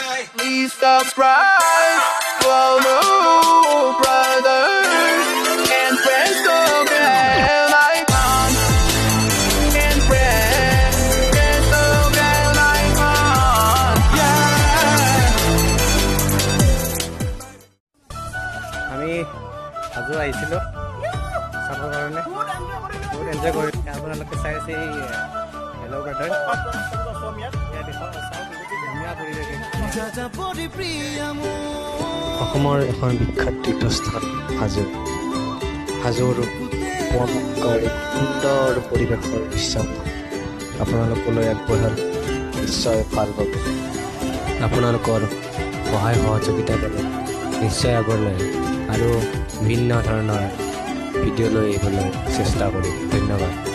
Please subscribe, follow, brothers and friends to bell icon. And friends to bell icon. Yeah. আমি হাজো আহিছিলোঁ চাবৰ কাৰণে বহুত এনজয় কৰি আপোনালোকে চাই আছে এই হেল্ল' ব্ৰাদাৰ অসমৰ এখন বিখ্যাত তীৰ্থস্থান হাজো হাজোৰ উপত্যকাৰ সুন্দৰ পৰিৱেশৰ দৃশ্য আপোনালোকলৈ আগবঢ়াল নিশ্চয় ভাল পাব আপোনালোকৰ সহায় সহযোগিতা পালে নিশ্চয় আগলৈ আৰু ভিন্ন ধৰণৰ ভিডিঅ' লৈ আহিবলৈ চেষ্টা কৰিম ধন্যবাদ।